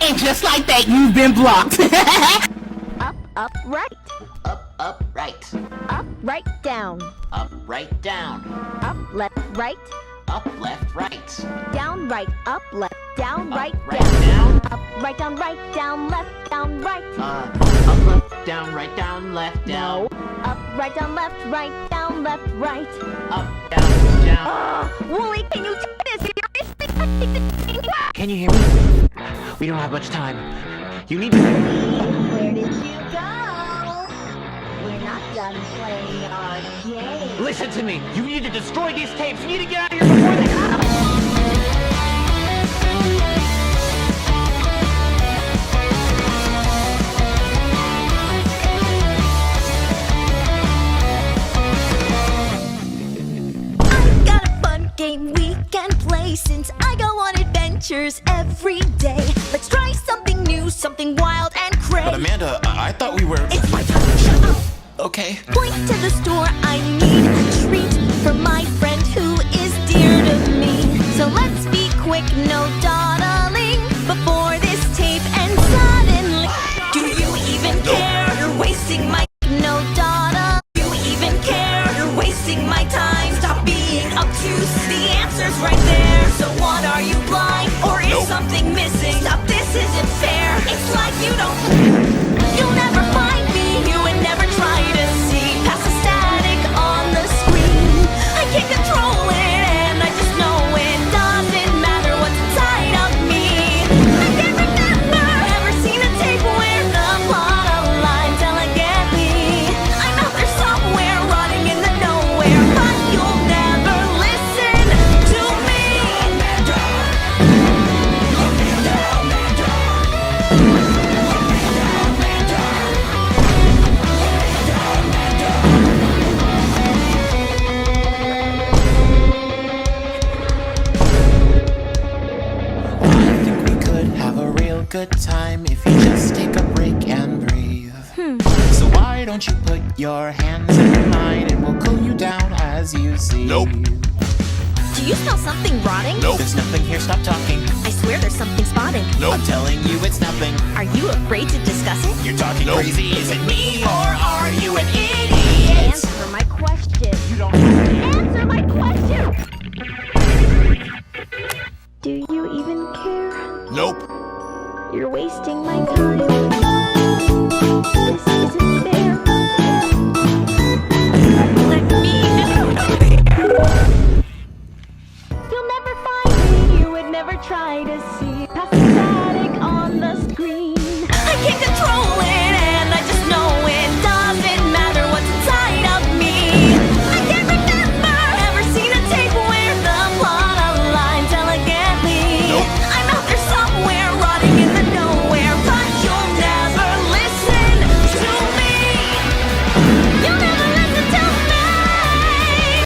And just like that, you've been blocked. Up, right. Up, right. Up, right, down. Up, right, down. Up, left, right. Up, left, right. Down, right, up, left, down, right, right, down. down. Up, right, down, left, down, right. Up, left, down, right, down, left, down. No. Up, right, down, left, right. Up, down, down. Wooly, can you do this? Can you hear me? We don't have much time. You need to... Where did you go? We're not done playing our game. Listen to me. You need to destroy these tapes. You need to get out of here before they... I've got a fun game we can play since I go on adventures every day. Let's try something new, something wild and crazy. But Amanda, I thought we were... It's my turn, shut up! Okay. Point to the store, I need a treat for my friend who is dear to me. So let's be quick, no dawdling before this tape ends suddenly. Do you even care? You're wasting my no dawdle. Do you even care? You're wasting my time. Stop being obtuse. The answer's right there. So what, are you blind? Or is something missing? Stop, this isn't fair. It's like you don't... You'll never find me. You would never try to see past the static on the screen. I can't control it, and I just know it doesn't matter what's inside of me. I can't remember ever seen a tape where the plot aligns elegantly. I know there's somewhere running in the nowhere, but you'll never listen to me. I think we could have a real good time if you just take a break and breathe. So why don't you put your hands in mine and we'll cool you down as you see. Nope. Do you smell something rotting? Nope. There's nothing here, stop talking. I swear there's something spotting. Nope. I'm telling you it's nothing. Are you afraid to discuss it? You're talking Nope. crazy, is it me or are you an idiot? Answer my question. You don't answer my question. Do you even care? Nope. You're wasting my time. This isn't fair. Let me out. You'll never find me. You would never try to see past the